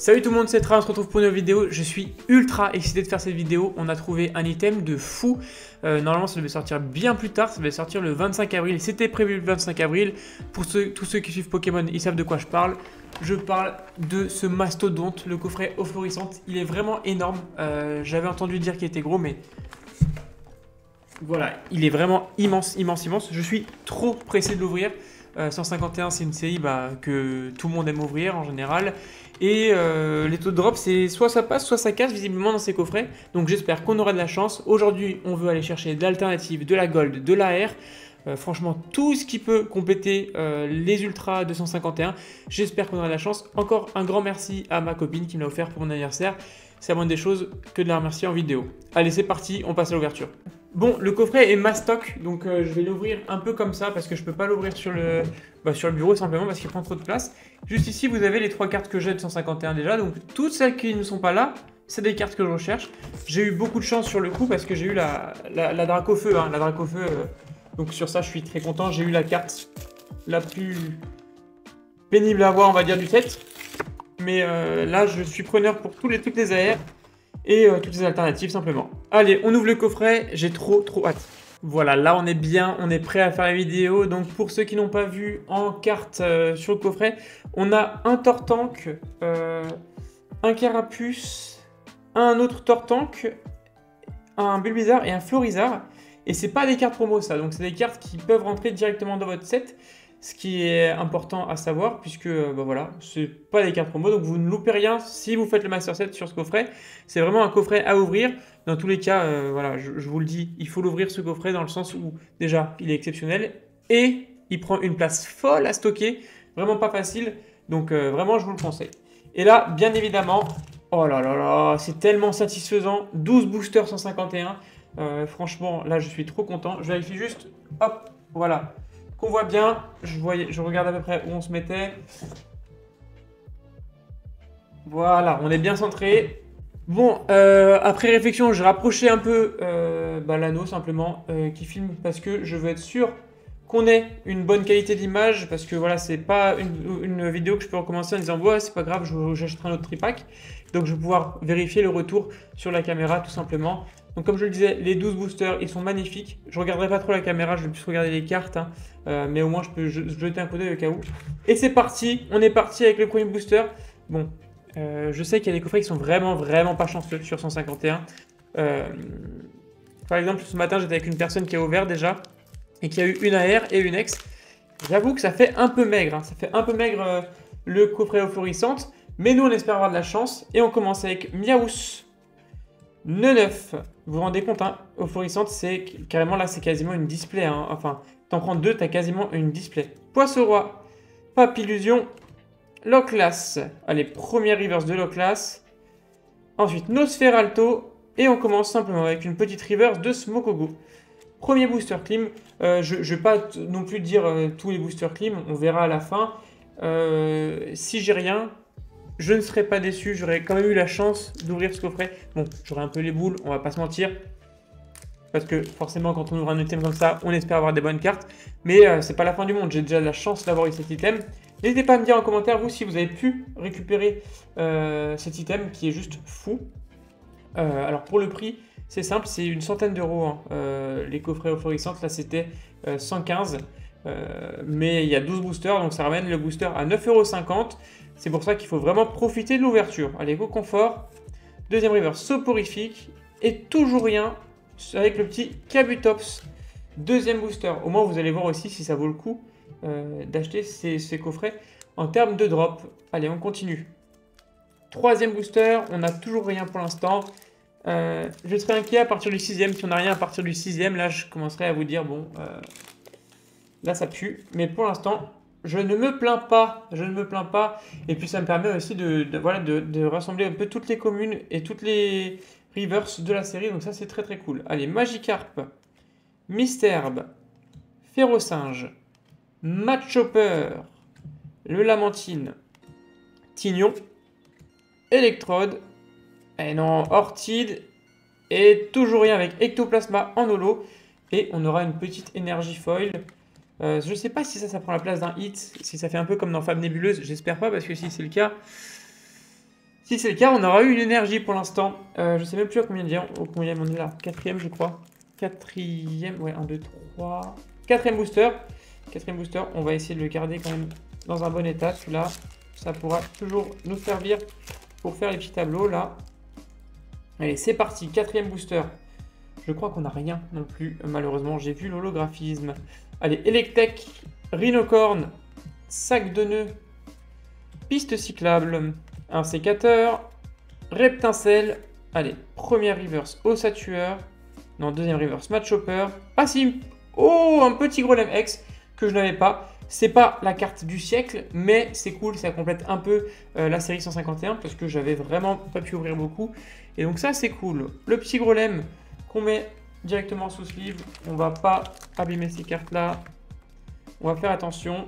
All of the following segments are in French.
Salut tout le monde, c'est Tra, on se retrouve pour une nouvelle vidéo. Je suis ultra excité de faire cette vidéo. On a trouvé un item de fou. Normalement, ça devait sortir bien plus tard. Ça devait sortir le 25 avril. C'était prévu le 25 avril. Pour tous ceux qui suivent Pokémon, ils savent de quoi je parle. Je parle de ce mastodonte, le coffret Euphorisante. Il est vraiment énorme. J'avais entendu dire qu'il était gros, mais voilà, il est vraiment immense, immense, immense. Je suis trop pressé de l'ouvrir. 151, c'est une série que tout le monde aime ouvrir en général. Et les taux de drop, c'est soit ça passe, soit ça casse visiblement dans ces coffrets. Donc j'espère qu'on aura de la chance. Aujourd'hui, on veut aller chercher de l'alternative, de la gold, de l'AR. Franchement, tout ce qui peut compléter les Ultra 251. J'espère qu'on aura de la chance. Encore un grand merci à ma copine qui me l'a offert pour mon anniversaire. C'est la moindre des choses que de la remercier en vidéo. Allez, c'est parti, on passe à l'ouverture. Bon, le coffret est mastoc, donc je vais l'ouvrir un peu comme ça parce que je peux pas l'ouvrir sur le bureau simplement parce qu'il prend trop de place. Juste ici, vous avez les 3 cartes que j'ai de 151 déjà, donc toutes celles qui ne sont pas là, c'est des cartes que je recherche. J'ai eu beaucoup de chance sur le coup parce que j'ai eu la Dracofeu, hein, la Dracofeu, donc sur ça je suis très content. J'ai eu la carte la plus pénible à avoir, on va dire, du set. Mais là, je suis preneur pour toutes les AR. Et toutes les alternatives simplement. Allez, on ouvre le coffret, j'ai trop hâte. Voilà, là on est bien, on est prêt à faire la vidéo. Donc pour ceux qui n'ont pas vu en carte sur le coffret, on a un Tortank, un Carapuce, un autre Tortank, un Bulbizarre et un Florizarre. Et c'est pas des cartes promo ça, donc c'est des cartes qui peuvent rentrer directement dans votre set. Ce qui est important à savoir, puisque voilà, c'est pas des cartes promo, donc vous ne loupez rien si vous faites le Master Set sur ce coffret. C'est vraiment un coffret à ouvrir. Dans tous les cas, voilà, je vous le dis, il faut l'ouvrir ce coffret dans le sens où, déjà, il est exceptionnel et il prend une place folle à stocker. Vraiment pas facile, donc vraiment, je vous le conseille. Et là, bien évidemment, oh là là là, c'est tellement satisfaisant. 12 boosters 151. Franchement, là, je suis trop content. Je vérifie juste, hop, voilà. Qu'on voit bien, je regarde à peu près où on se mettait. Voilà, on est bien centré. Bon, après réflexion, j'ai rapproché un peu l'anneau simplement qui filme parce que je veux être sûr qu'on ait une bonne qualité d'image parce que voilà, c'est pas une vidéo que je peux recommencer en disant ouais, c'est pas grave, j'achèterai un autre tripack. Donc je vais pouvoir vérifier le retour sur la caméra tout simplement. Donc comme je le disais, les 12 boosters, ils sont magnifiques. Je ne regarderai pas trop la caméra, je vais plus regarder les cartes. Hein. Mais au moins, je peux jeter un coup d'œil au cas où. Et c'est parti, on est parti avec le premier booster. Bon, je sais qu'il y a des coffrets qui sont vraiment pas chanceux sur 151. Par exemple, ce matin, j'étais avec une personne qui a ouvert déjà et qui a eu une AR et une X. J'avoue que ça fait un peu maigre. Hein. Ça fait un peu maigre le coffret Euphorisante. Mais nous, on espère avoir de la chance. Et on commence avec Miaous. Neuf. Vous vous rendez compte, hein, Euphorisante, c'est carrément là, c'est quasiment une display. Hein. Enfin, t'en prends deux, t'as quasiment une display. Poisson-roi, Papillusion, Loclas. Allez, première reverse de Loclas. Ensuite, Nosferalto. Et on commence simplement avec une petite reverse de Smokogo. Premier booster clim. Je ne vais pas non plus dire tous les boosters clim, on verra à la fin. Si j'ai rien, je ne serais pas déçu, j'aurais quand même eu la chance d'ouvrir ce coffret. Bon, j'aurais un peu les boules, on va pas se mentir. Parce que forcément, quand on ouvre un item comme ça, on espère avoir des bonnes cartes. Mais c'est pas la fin du monde, j'ai déjà la chance d'avoir eu cet item. N'hésitez pas à me dire en commentaire, vous, si vous avez pu récupérer cet item qui est juste fou. Alors pour le prix, c'est simple, c'est une centaine d'euros. Hein. Les coffrets Euphorisante, là c'était 115. Mais il y a 12 boosters, donc ça ramène le booster à 9,50 €. C'est pour ça qu'il faut vraiment profiter de l'ouverture. Allez, go confort. Deuxième river, soporifique. Et toujours rien avec le petit Kabutops. Deuxième booster. Au moins, vous allez voir aussi si ça vaut le coup d'acheter ces coffrets en termes de drop. Allez, on continue. Troisième booster. On n'a toujours rien pour l'instant. Je serai inquiet à partir du sixième. Si on n'a rien à partir du sixième, là, je commencerai à vous dire, bon, là, ça pue. Mais pour l'instant, je ne me plains pas, et puis ça me permet aussi de rassembler un peu toutes les communes et toutes les rivers de la série, donc ça c'est très cool. Allez, Magikarp, Misterbe, Ferrosinge, Matchopper, le Lamentine, Tignon, Electrode, et non, Ortide, et toujours rien avec Ectoplasma en holo, et on aura une petite énergie foil. Je sais pas si ça prend la place d'un hit, si ça fait un peu comme dans Fable Nébuleuse, j'espère pas parce que si c'est le cas, Si c'est le cas, on aura eu une énergie pour l'instant. Je sais même plus à combien dire. Au combien on est là? Quatrième, je crois. Quatrième, ouais, 1, 2, 3. Quatrième booster. Quatrième booster, on va essayer de le garder quand même dans un bon état. Celui-là, ça pourra toujours nous servir pour faire les petits tableaux, là. Allez, c'est parti. Quatrième booster. Je crois qu'on n'a rien non plus. Malheureusement, j'ai vu l'holographisme. Allez, Electek, Rhinocorn, sac de nœuds, piste cyclable, un sécateur, Reptincelle. Allez, première reverse Ossatueur. Non, deuxième reverse Matchhopper. Ah si, oh, un petit Golem X que je n'avais pas. C'est pas la carte du siècle, mais c'est cool, ça complète un peu la série 151 parce que j'avais vraiment pas pu ouvrir beaucoup. Et donc ça, c'est cool. Le petit Golem qu'on met directement sous sleeve. On va pas abîmer ces cartes-là. On va faire attention.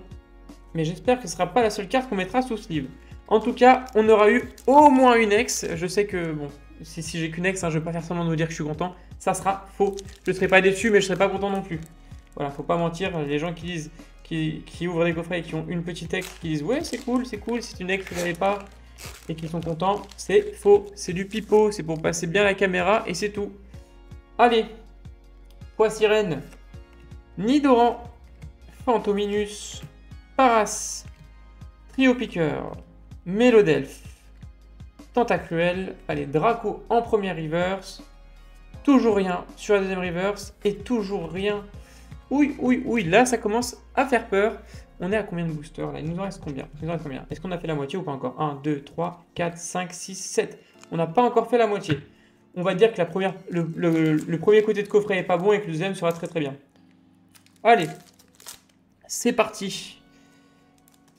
Mais j'espère que ce ne sera pas la seule carte qu'on mettra sous sleeve. En tout cas, on aura eu au moins une ex. Je sais que, bon, si j'ai qu'une ex, hein, je ne vais pas faire semblant de vous dire que je suis content. Ça sera faux. Je ne serai pas déçu, mais je ne serai pas content non plus. Voilà, faut pas mentir. Les gens qui disent, qui ouvrent des coffrets et qui ont une petite ex, qui disent ouais, c'est cool, c'est une ex que vous n'avez pas et qui sont contents, c'est faux. C'est du pipeau, c'est pour passer bien la caméra et c'est tout. Allez, Poissirène, Nidoran, Fantominus, Paras, Triopiqueur, Mélodelphe, Tentacruel, allez, Draco en première reverse, toujours rien sur la deuxième reverse et toujours rien. Oui, là ça commence à faire peur. On est à combien de boosters là? Il nous en reste combien? Est-ce qu'on a fait la moitié ou pas encore? 1, 2, 3, 4, 5, 6, 7. On n'a pas encore fait la moitié. On va dire que le premier côté de coffret est pas bon et que le deuxième sera très très bien. Allez, c'est parti.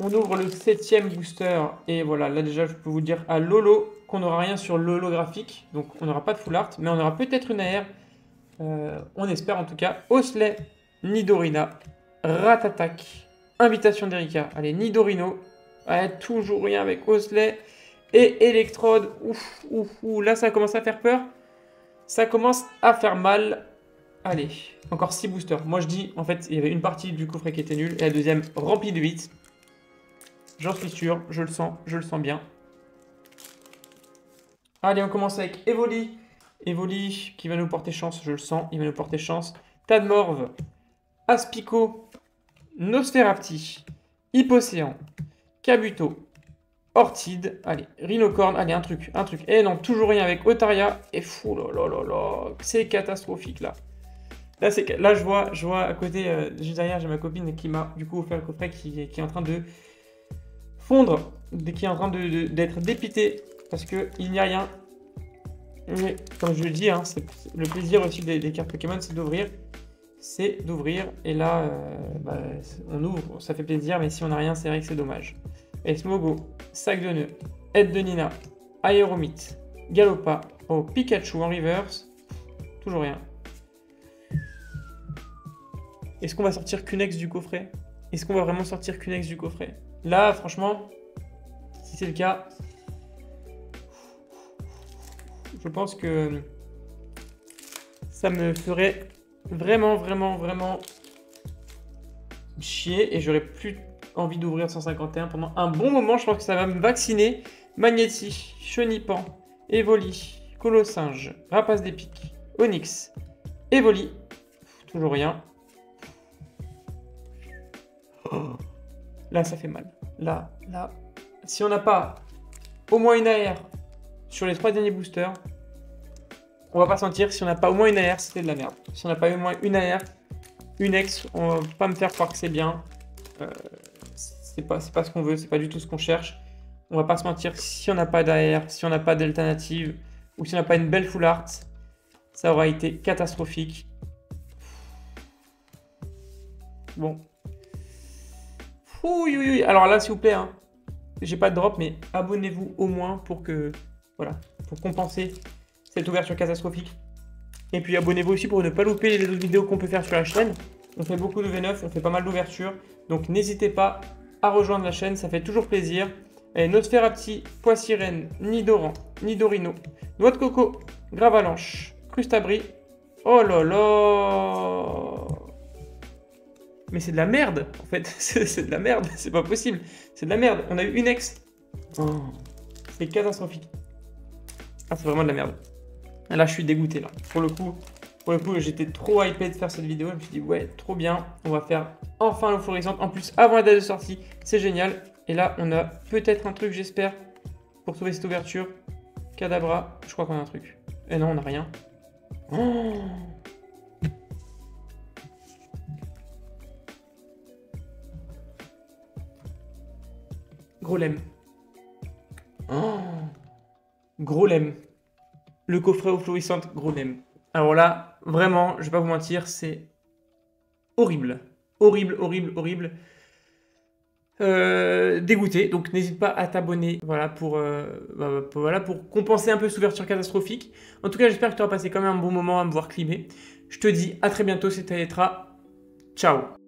On ouvre le 7e booster et voilà, là déjà je peux vous dire à Lolo qu'on n'aura rien sur l'holographique. Donc on n'aura pas de full art, mais on aura peut-être une AR. On espère en tout cas. Osley, Nidorina, Ratatak, Invitation d'Erika. Allez, Nidorino. Ouais, toujours rien avec Osley. Et Electrode. Ouf, là ça commence à faire peur. Ça commence à faire mal. Allez, encore 6 boosters. Moi je dis, en fait, il y avait une partie du coffret qui était nulle et la deuxième remplie de 8. J'en suis sûr, je le sens bien. Allez, on commence avec Evoli. Evoli qui va nous porter chance, je le sens, il va nous porter chance. Tadmorve, Aspico, Nosferapti, Hippocéan, Kabuto, Ortide, allez, Rhinocorn, allez, un truc. Et non, toujours rien avec Otaria. Et fou, là, c'est catastrophique là. Là, je vois à côté, juste derrière, j'ai ma copine qui m'a du coup offert le coffret qui est en train de fondre, qui est en train d'être dépitée parce qu'il n'y a rien. Mais comme je le dis, hein, le plaisir aussi des cartes Pokémon, c'est d'ouvrir. Et là, on ouvre, ça fait plaisir, mais si on n'a rien, c'est vrai que c'est dommage. Smogo, Sac de Nœuds, Aide de Nina, Aéromite, Galopa, Pikachu en reverse. Toujours rien. Est-ce qu'on va sortir qu'une ex du coffret? Est-ce qu'on va vraiment sortir qu'une ex du coffret? Là, franchement, si c'est le cas, je pense que ça me ferait vraiment chier et j'aurais plus envie d'ouvrir 151 pendant un bon moment. Je pense que ça va me vacciner. Magnéti, Chenipan, Evoli, Colossinge, Rapace d'épique, Onyx, Evoli, toujours rien. Oh. Là, ça fait mal. Là, si on n'a pas au moins une AR sur les 3 derniers boosters, on va pas sentir. Si on n'a pas au moins une AR, c'était de la merde. Si on n'a pas au moins une AR, une ex, on va pas me faire croire que c'est bien. C'est pas ce qu'on veut, c'est pas du tout ce qu'on cherche. On va pas se mentir, si on n'a pas d'AR, si on n'a pas d'alternative, ou si on n'a pas une belle full art, ça aura été catastrophique. Bon. Oui. Alors là, s'il vous plaît, hein, j'ai pas de drop, mais abonnez-vous au moins pour compenser cette ouverture catastrophique. Et puis abonnez-vous aussi pour ne pas louper les autres vidéos qu'on peut faire sur la chaîne. On fait beaucoup de V9, on fait pas mal d'ouvertures. Donc n'hésitez pas à rejoindre la chaîne, ça fait toujours plaisir. Et Nosferapti, Poissirène, Nidoran, Nidorino, Noix de Coco, Gravalanche, Crustabri. Oh là là! Mais c'est de la merde, en fait. C'est de la merde, c'est pas possible. C'est de la merde. On a eu une ex. Oh, c'est catastrophique. Ah, c'est vraiment de la merde. Là, je suis dégoûté, là. Pour le coup, j'étais trop hypé de faire cette vidéo. Je me suis dit, ouais, trop bien. On va faire enfin l'eau fluorescente. En plus, avant la date de sortie, c'est génial. Et là, on a peut-être un truc, j'espère, pour trouver cette ouverture. Cadabra, je crois qu'on a un truc. Et non, on n'a rien. Oh, gros lemme. Oh, gros lemme. Le coffret eau fluorescente, gros lemme. Alors là, vraiment, je vais pas vous mentir, c'est horrible. Horrible, horrible, horrible. Dégoûté, donc n'hésite pas à t'abonner, voilà, voilà, pour compenser un peu cette ouverture catastrophique. En tout cas, j'espère que tu auras passé quand même un bon moment à me voir climer. Je te dis à très bientôt, c'était Etra. Ciao.